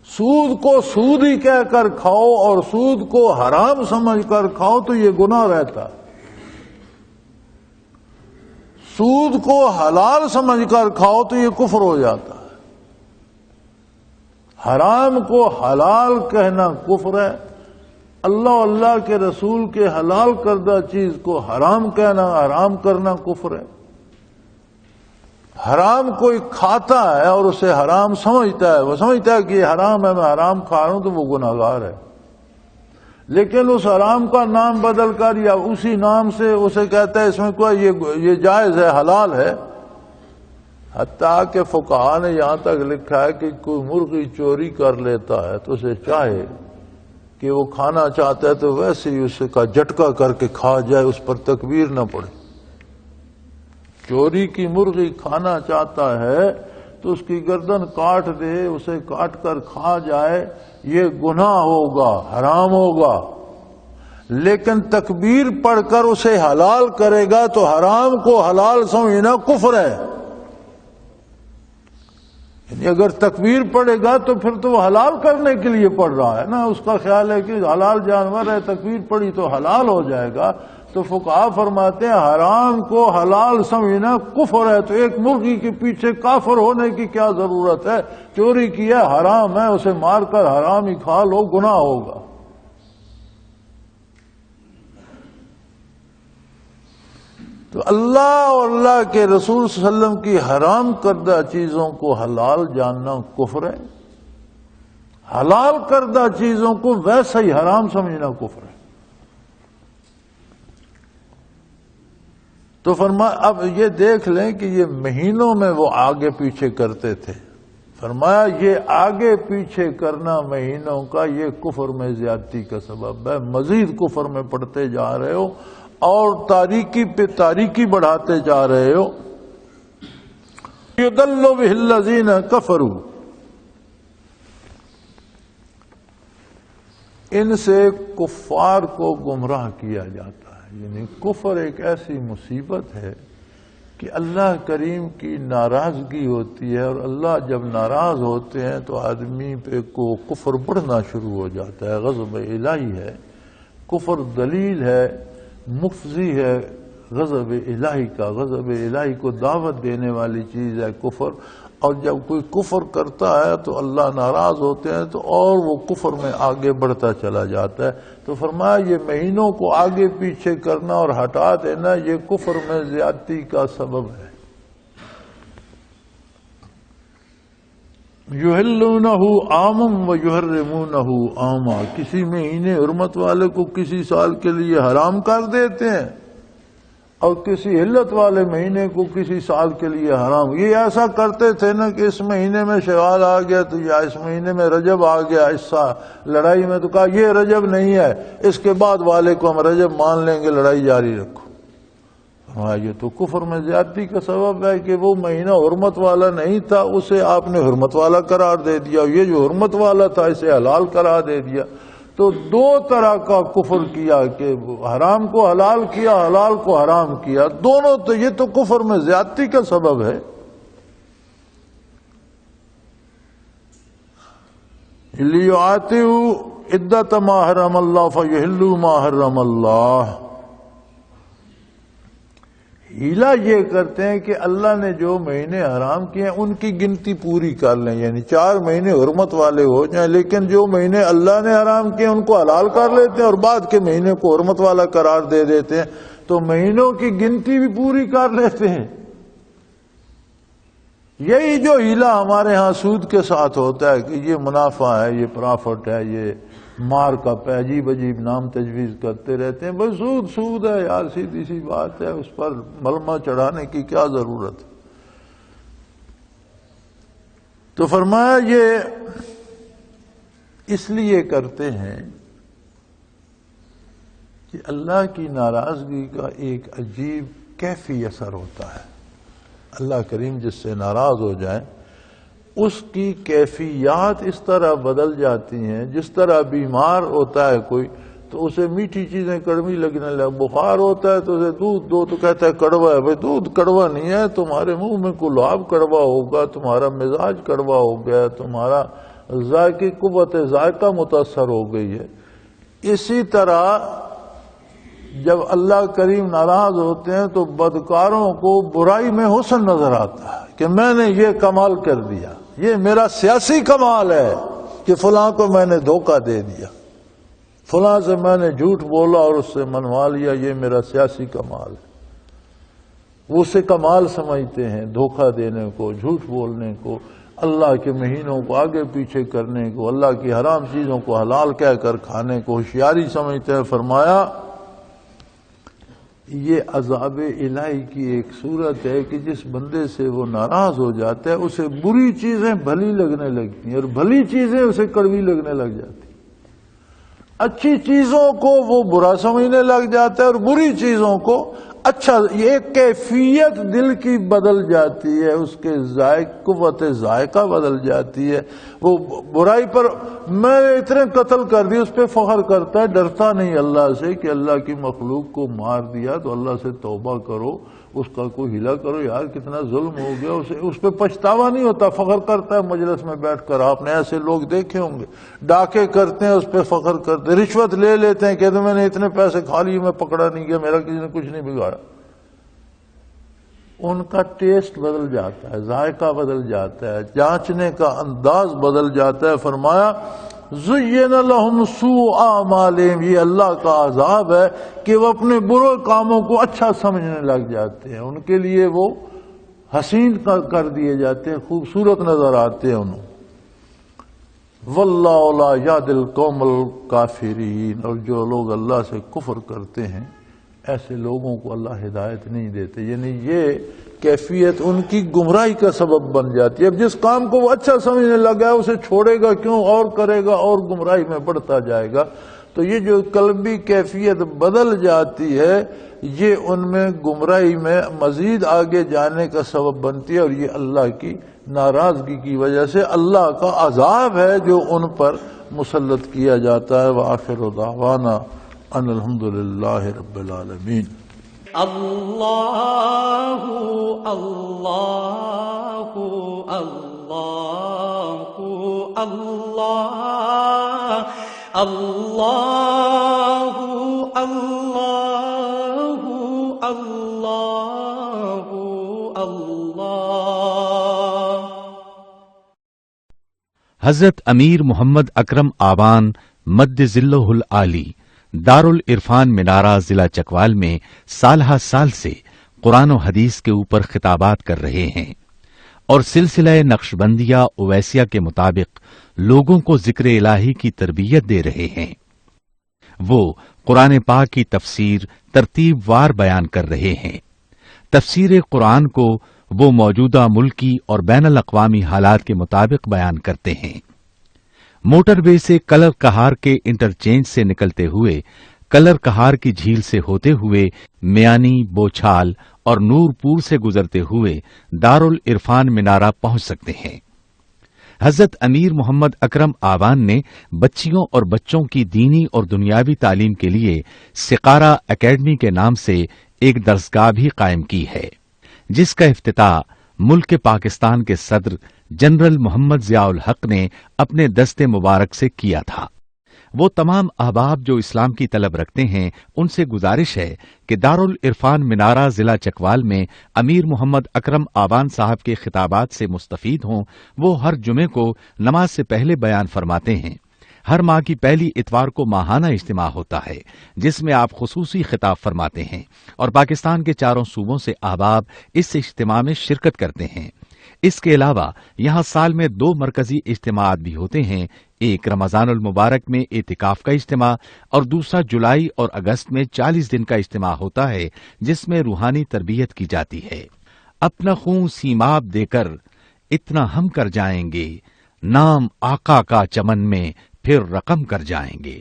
سود کو سود ہی کہہ کر کھاؤ اور سود کو حرام سمجھ کر کھاؤ تو یہ گناہ رہتا ہے، سود کو حلال سمجھ کر کھاؤ تو یہ کفر ہو جاتا ہے۔ حرام کو حلال کہنا کفر ہے، اللہ کے رسول کے حلال کردہ چیز کو حرام کہنا، حرام کرنا کفر ہے۔ حرام کوئی کھاتا ہے اور اسے حرام سمجھتا ہے، وہ سمجھتا ہے کہ یہ حرام ہے، میں حرام کھا رہا ہوں، تو وہ گناہگار ہے۔ لیکن اس حرام کا نام بدل کر یا اسی نام سے اسے کہتا ہے اس میں کوئی یہ جائز ہے، حلال ہے، حتیٰ کہ فقہا نے یہاں تک لکھا ہے کہ کوئی مرغی چوری کر لیتا ہے تو اسے چاہے کہ وہ کھانا چاہتا ہے تو ویسے ہی اس کا جھٹکا کر کے کھا جائے، اس پر تکبیر نہ پڑے۔ چوری کی مرغی کھانا چاہتا ہے تو اس کی گردن کاٹ دے، اسے کاٹ کر کھا جائے، یہ گناہ ہوگا، حرام ہوگا۔ لیکن تکبیر پڑھ کر اسے حلال کرے گا تو حرام کو حلال سمجھنا کفر ہے۔ یعنی اگر تکبیر پڑھے گا تو پھر تو وہ حلال کرنے کے لیے پڑھ رہا ہے نا، اس کا خیال ہے کہ حلال جانور ہے، تکبیر پڑھی تو حلال ہو جائے گا۔ تو فقہا فرماتے ہیں حرام کو حلال سمجھنا کفر ہے، تو ایک مرغی کے پیچھے کافر ہونے کی کیا ضرورت ہے؟ چوری کیا حرام ہے، اسے مار کر حرام ہی کھا لو، گناہ ہوگا۔ تو اللہ اور اللہ کے رسول صلی اللہ علیہ وسلم کی حرام کردہ چیزوں کو حلال جاننا کفر ہے، حلال کردہ چیزوں کو ویسا ہی حرام سمجھنا کفر ہے۔ تو فرمایا اب یہ دیکھ لیں کہ یہ مہینوں میں وہ آگے پیچھے کرتے تھے، فرمایا یہ آگے پیچھے کرنا مہینوں کا یہ کفر میں زیادتی کا سبب ہے، مزید کفر میں پڑتے جا رہے ہو اور تاریکی پہ تاریکی بڑھاتے جا رہے ہو۔ یضل بہ الذین کفروا، ان سے کفار کو گمراہ کیا جاتا ہے۔ یعنی کفر ایک ایسی مصیبت ہے کہ اللہ کریم کی ناراضگی ہوتی ہے، اور اللہ جب ناراض ہوتے ہیں تو آدمی پہ کو کفر بڑھنا شروع ہو جاتا ہے۔ غضب الہی ہے، کفر دلیل ہے، مفضی ہے غضب الہی کا، غضب الہی کو دعوت دینے والی چیز ہے کفر۔ اور جب کوئی کفر کرتا ہے تو اللہ ناراض ہوتے ہیں تو اور وہ کفر میں آگے بڑھتا چلا جاتا ہے۔ تو فرمایا یہ مہینوں کو آگے پیچھے کرنا اور ہٹا دینا یہ کفر میں زیادتی کا سبب ہے۔ یحلونہ عاما ویحرمونہ عاما، کسی مہینے حرمت والے کو کسی سال کے لیے حرام کر دیتے ہیں اور کسی علت والے مہینے کو کسی سال کے لیے حرام۔ یہ ایسا کرتے تھے نا کہ اس مہینے میں شوال آ گیا تو یا اس مہینے میں رجب آ گیا، اس لڑائی میں تو کہا یہ رجب نہیں ہے، اس کے بعد والے کو ہم رجب مان لیں گے، لڑائی جاری رکھو۔ ہاں یہ تو کفر میں زیادتی کا سبب ہے کہ وہ مہینہ حرمت والا نہیں تھا، اسے آپ نے حرمت والا قرار دے دیا، یہ جو حرمت والا تھا اسے حلال قرار دے دیا۔ تو دو طرح کا کفر کیا کہ حرام کو حلال کیا، حلال کو حرام کیا، دونوں تو یہ تو کفر میں زیادتی کا سبب ہے۔ لیعاتوا عدۃ ما حرم اللہ فیحلوا ما حرم اللہ، ہیلا یہ کرتے ہیں کہ اللہ نے جو مہینے حرام کیے ہیں ان کی گنتی پوری کر لیں، یعنی 4 مہینے حرمت والے ہو جائیں، لیکن جو مہینے اللہ نے حرام کیے ان کو حلال کر لیتے ہیں اور بعد کے مہینے کو حرمت والا قرار دے دیتے ہیں، تو مہینوں کی گنتی بھی پوری کر لیتے ہیں۔ یہی جو ہیلا ہمارے ہاں سود کے ساتھ ہوتا ہے کہ یہ منافع ہے، یہ پرافٹ ہے، یہ مارک اپ ہے، عجیب عجیب نام تجویز کرتے رہتے ہیں، بس سود سود ہے یار، سیدھی سی بات ہے، اس پر ملمہ چڑھانے کی کیا ضرورت ہے۔ تو فرمایا یہ اس لیے کرتے ہیں کہ اللہ کی ناراضگی کا ایک عجیب کیفی اثر ہوتا ہے۔ اللہ کریم جس سے ناراض ہو جائے اس کی کیفیات اس طرح بدل جاتی ہیں، جس طرح بیمار ہوتا ہے کوئی تو اسے میٹھی چیزیں کڑوی لگنے لگے، بخار ہوتا ہے تو اسے دودھ دو تو کہتا ہے کڑوا ہے، بھائی دودھ کڑوا نہیں ہے، تمہارے منہ میں گلاب کڑوا ہوگا، تمہارا مزاج کڑوا ہو گیا، تمہارا ذائقی قوت ذائقہ متاثر ہو گئی ہے۔ اسی طرح جب اللہ کریم ناراض ہوتے ہیں تو بدکاروں کو برائی میں حسن نظر آتا ہے کہ میں نے یہ کمال کر دیا، یہ میرا سیاسی کمال ہے کہ فلاں کو میں نے دھوکہ دے دیا، فلاں سے میں نے جھوٹ بولا اور اس سے منوا لیا، یہ میرا سیاسی کمال ہے۔ وہ اسے کمال سمجھتے ہیں دھوکہ دینے کو، جھوٹ بولنے کو، اللہ کے مہینوں کو آگے پیچھے کرنے کو، اللہ کی حرام چیزوں کو حلال کہہ کر کھانے کو ہوشیاری سمجھتے ہیں۔ فرمایا یہ عذاب الہی کی ایک صورت ہے کہ جس بندے سے وہ ناراض ہو جاتا ہے اسے بری چیزیں بھلی لگنے لگتی ہیں اور بھلی چیزیں اسے کڑوی لگنے لگ جاتی ہیں، اچھی چیزوں کو وہ برا سمجھنے لگ جاتا ہے اور بری چیزوں کو اچھا، یہ کیفیت دل کی بدل جاتی ہے، اس کے قوت ذائقہ بدل جاتی ہے۔ وہ برائی پر میں نے اتنے قتل کر دی اس پہ فخر کرتا ہے، ڈرتا نہیں اللہ سے کہ اللہ کی مخلوق کو مار دیا تو اللہ سے توبہ کرو، اس کا کوئی ہلا کرو، یار کتنا ظلم ہو گیا، اس پہ پچھتاوا نہیں ہوتا، فخر کرتا ہے مجلس میں بیٹھ کر۔ آپ نے ایسے لوگ دیکھے ہوں گے، ڈاکے کرتے ہیں اس پہ فخر کرتے ہیں، رشوت لے لیتے ہیں، کہتے ہیں میں نے اتنے پیسے کھا لیے، میں پکڑا نہیں گیا، میرا کسی نے کچھ نہیں بگاڑا۔ ان کا ٹیسٹ بدل جاتا ہے، ذائقہ بدل جاتا ہے، جانچنے کا انداز بدل جاتا ہے۔ فرمایا زین لہم سوء اعمالہم، یہ اللہ کا عذاب ہے کہ وہ اپنے برے کاموں کو اچھا سمجھنے لگ جاتے ہیں، ان کے لیے وہ حسین کر دیے جاتے ہیں، خوبصورت نظر آتے ہیں انہوں۔ واللہ لا یہدی القوم الکافرین، اور جو لوگ اللہ سے کفر کرتے ہیں ایسے لوگوں کو اللہ ہدایت نہیں دیتے، یعنی یہ کیفیت ان کی گمراہی کا سبب بن جاتی ہے۔ اب جس کام کو وہ اچھا سمجھنے لگا ہے اسے چھوڑے گا کیوں، اور کرے گا اور گمراہی میں بڑھتا جائے گا۔ تو یہ جو قلبی کیفیت بدل جاتی ہے یہ ان میں گمراہی میں مزید آگے جانے کا سبب بنتی ہے، اور یہ اللہ کی ناراضگی کی وجہ سے اللہ کا عذاب ہے جو ان پر مسلط کیا جاتا ہے۔ وآخر دعوانا ان الحمدللہ رب العالمین۔ اللہ اللہ اللہ اللہ اللہ اللہ اللہ اللہ۔ حضرت امیر محمد اکرم آبان مد ظلہ العالی دارالعرفان منارہ ضلع چکوال میں سالہ سال سے قرآن و حدیث کے اوپر خطابات کر رہے ہیں اور سلسلہ نقشبندیہ اویسیہ کے مطابق لوگوں کو ذکر الہی کی تربیت دے رہے ہیں۔ وہ قرآن پاک کی تفسیر ترتیب وار بیان کر رہے ہیں۔ تفسیر قرآن کو وہ موجودہ ملکی اور بین الاقوامی حالات کے مطابق بیان کرتے ہیں۔ موٹر وے سے کلر کہار کے انٹرچینج سے نکلتے ہوئے کلر کہار کی جھیل سے ہوتے ہوئے میانی، بوچھال اور نور پور سے گزرتے ہوئے دارالعرفان منارہ پہنچ سکتے ہیں۔ حضرت امیر محمد اکرم آبان نے بچیوں اور بچوں کی دینی اور دنیاوی تعلیم کے لیے سقارہ اکیڈمی کے نام سے ایک درسگاہ بھی قائم کی ہے، جس کا افتتاح ملک پاکستان کے صدر جنرل محمد ضیاء الحق نے اپنے دست مبارک سے کیا تھا۔ وہ تمام احباب جو اسلام کی طلب رکھتے ہیں ان سے گزارش ہے کہ دارالعرفان منارہ ضلع چکوال میں امیر محمد اکرم آبان صاحب کے خطابات سے مستفید ہوں۔ وہ ہر جمعے کو نماز سے پہلے بیان فرماتے ہیں۔ ہر ماہ کی پہلی اتوار کو ماہانہ اجتماع ہوتا ہے جس میں آپ خصوصی خطاب فرماتے ہیں اور پاکستان کے چاروں صوبوں سے احباب اس اجتماع میں شرکت کرتے ہیں۔ اس کے علاوہ یہاں سال میں 2 مرکزی اجتماعات بھی ہوتے ہیں، ایک رمضان المبارک میں اعتکاف کا اجتماع اور دوسرا جولائی اور اگست میں 40 دن کا اجتماع ہوتا ہے جس میں روحانی تربیت کی جاتی ہے۔ اپنا خون سیماب دے کر اتنا ہم کر جائیں گے، نام آقا کا چمن میں پھر رقم کر جائیں گے۔